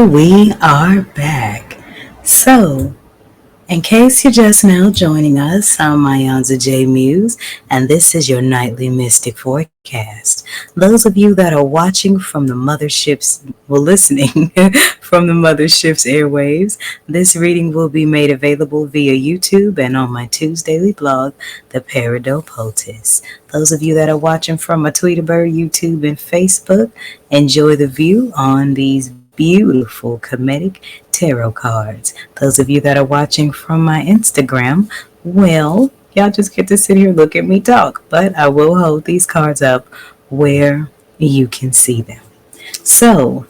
We are back. So, in case you're just now joining us, I'm Mayanza J. Muse, and this is your nightly Mystic Forecast. Those of you that are watching from the listening from the Mothership's airwaves, this reading will be made available via YouTube and on my Toolsdaily Blog, the Peridot Poultice. Those of you that are watching from my Tweeterbird, YouTube, and Facebook, enjoy the view on these beautiful comedic tarot cards. Those of you that are watching from my Instagram, well, y'all just get to sit here and look at me talk, but I will hold these cards up where you can see them. So,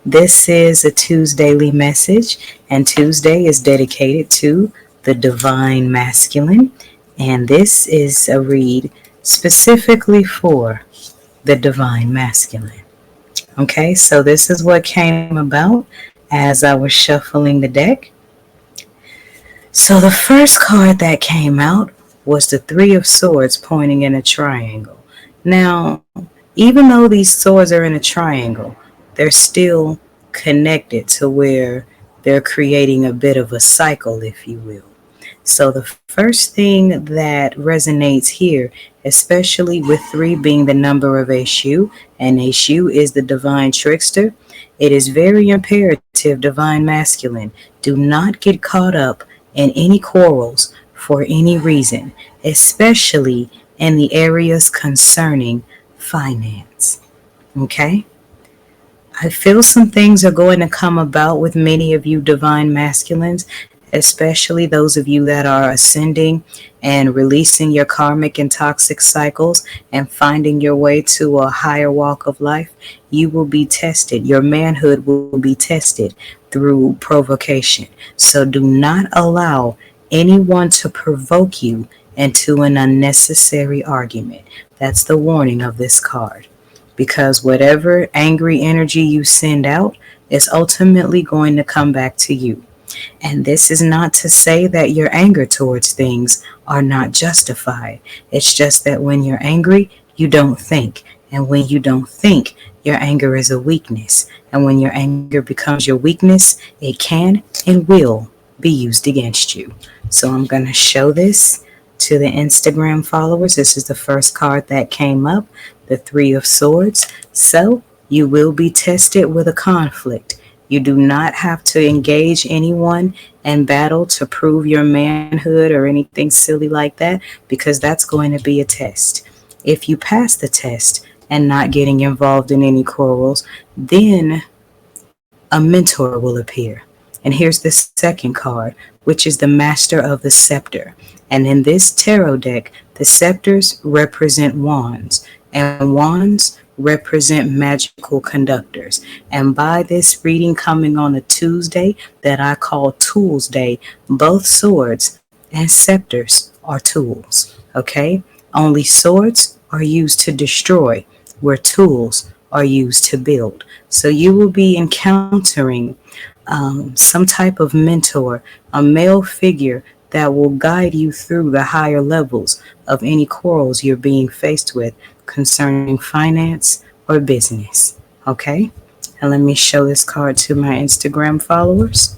this is a Tuesdaily message, and Tuesday is dedicated to the Divine Masculine, and this is a read specifically for the Divine Masculine. Okay, so this is what came about as I was shuffling the deck. So the first card that came out was the Three of Swords pointing in a triangle. Now, even though these swords are in a triangle, they're still connected to where they're creating a bit of a cycle, if you will. So the first thing that resonates here, especially with 3 being the number of Eshu, and Eshu is the divine trickster, it is very imperative, Divine Masculine, do not get caught up in any quarrels for any reason, especially in the areas concerning finance. Okay? I feel some things are going to come about with many of you Divine Masculines, especially those of you that are ascending and releasing your karmic and toxic cycles and finding your way to a higher walk of life. You will be tested. Your manhood will be tested through provocation. So do not allow anyone to provoke you into an unnecessary argument. That's the warning of this card. Because whatever angry energy you send out is ultimately going to come back to you. And this is not to say that your anger towards things are not justified. It's just that when you're angry, you don't think. And when you don't think, your anger is a weakness. And when your anger becomes your weakness, it can and will be used against you. So I'm going to show this to the Instagram followers. This is the first card that came up, the Three of Swords. So you will be tested with a conflict. You do not have to engage anyone in battle to prove your manhood or anything silly like that, because that's going to be a test. If you pass the test and not getting involved in any quarrels, then a mentor will appear. And here's the second card, which is the Master of the Scepter. And in this tarot deck, the scepters represent wands, and wands represent magical conductors. And by this reading coming on a Tuesday that I call Toolsday, both swords and scepters are tools. Okay? Only swords are used to destroy, where tools are used to build. So you will be encountering some type of mentor, a male figure that will guide you through the higher levels of any quarrels you're being faced with concerning finance or business. Okay? And let me show this card to my Instagram followers.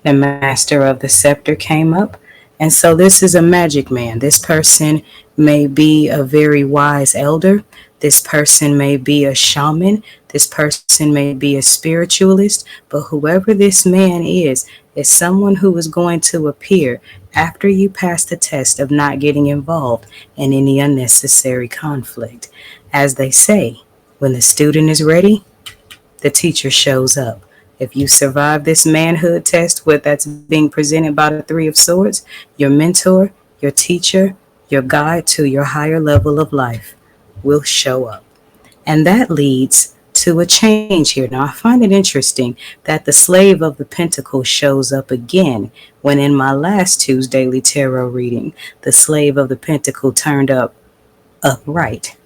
The Master of the Scepter came up. And so this is a magic man. This person may be a very wise elder. This person may be a shaman. This person may be a spiritualist. But whoever this man is someone who is going to appear after you pass the test of not getting involved in any unnecessary conflict. As they say, when the student is ready, the teacher shows up. If you survive this manhood test that's being presented by the Three of Swords, your mentor, your teacher, your guide to your higher level of life will show up. And that leads to a change here. Now, I find it interesting that the Slave of the Pentacles shows up again when in my last Tuesdaily Tarot reading, the Slave of the Pentacle turned upright.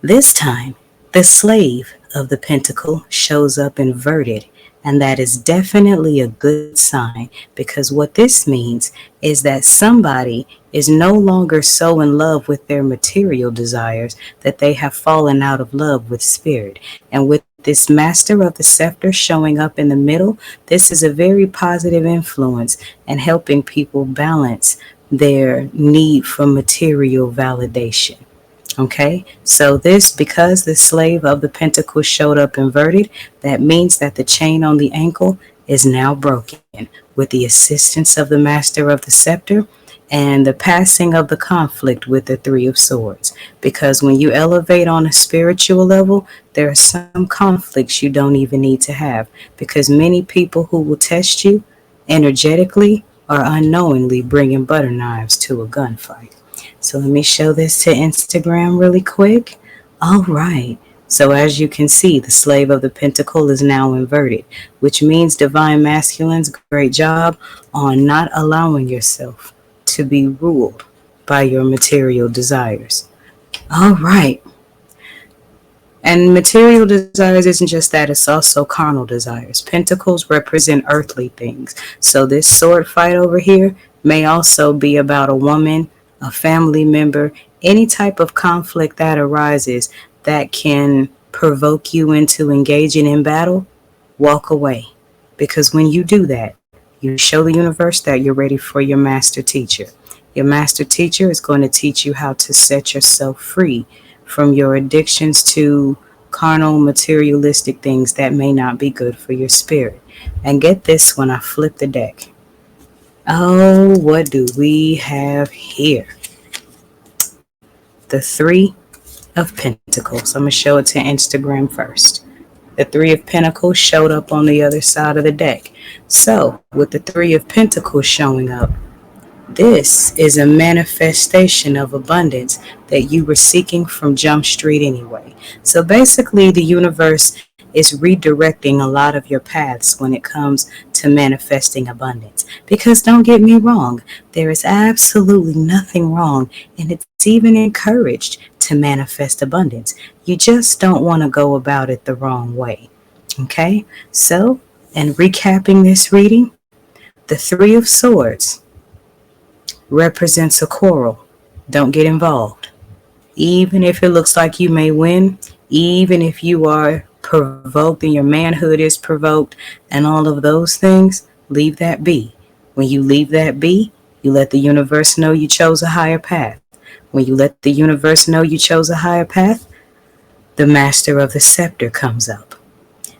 This time, the Slave of the pentacle shows up inverted, and that is definitely a good sign, because what this means is that somebody is no longer so in love with their material desires that they have fallen out of love with spirit. And with this master of the scepter showing up in the middle, this is a very positive influence and helping people balance their need for material validation. Okay, so this, because the slave of the pentacle showed up inverted, that means that the chain on the ankle is now broken with the assistance of the master of the scepter and the passing of the conflict with the three of swords. Because when you elevate on a spiritual level, there are some conflicts you don't even need to have, because many people who will test you energetically are unknowingly bringing butter knives to a gunfight. So let me show this to Instagram really quick. All right. So as you can see, the slave of the pentacle is now inverted, which means divine masculines, great job on not allowing yourself to be ruled by your material desires. All right. And material desires isn't just that, it's also carnal desires. Pentacles represent earthly things. So this sword fight over here may also be about a woman, a family member, any type of conflict that arises that can provoke you into engaging in battle. Walk away. Because when you do that, you show the universe that you're ready for your master teacher. Your master teacher is going to teach you how to set yourself free from your addictions to carnal, materialistic things that may not be good for your spirit. And get this, when I flip the deck. Oh, what do we have here? The Three of Pentacles. I'm going to show it to Instagram first. The Three of Pentacles showed up on the other side of the deck. So, with the Three of Pentacles showing up, this is a manifestation of abundance that you were seeking from Jump Street anyway. So basically, the universe is redirecting a lot of your paths when it comes to manifesting abundance. Because don't get me wrong, there is absolutely nothing wrong, and it's even encouraged to manifest abundance. You just don't want to go about it the wrong way. Okay? So, in recapping this reading, the Three of Swords represents a quarrel. Don't get involved. Even if it looks like you may win, even if you are provoked and your manhood is provoked and all of those things, leave that be. When you leave that be, you let the universe know you chose a higher path. When you let the universe know you chose a higher path, the master of the scepter comes up.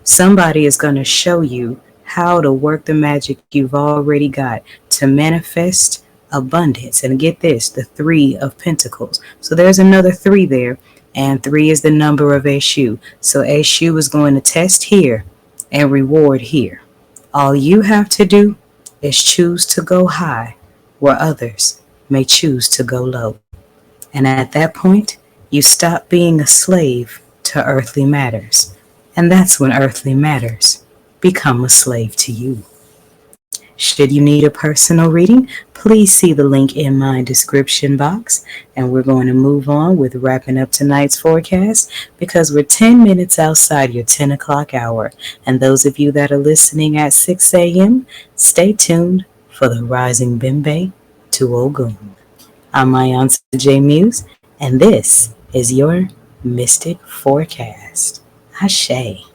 Somebody is going to show you how to work the magic you've already got to manifest abundance. And get this, the Three of Pentacles. So there's another three there, and three is the number of Eshu. So Eshu is going to test here and reward here. All you have to do is choose to go high where others may choose to go low. And at that point, you stop being a slave to earthly matters. And that's when earthly matters become a slave to you. Should you need a personal reading, please see the link in my description box. And we're going to move on with wrapping up tonight's forecast because we're 10 minutes outside your 10 o'clock hour. And those of you that are listening at 6 a.m., stay tuned for the Rising Bimbe to Ogun. I'm Mayonsa J. Muse, and this is your Mystic Forecast. Ashe.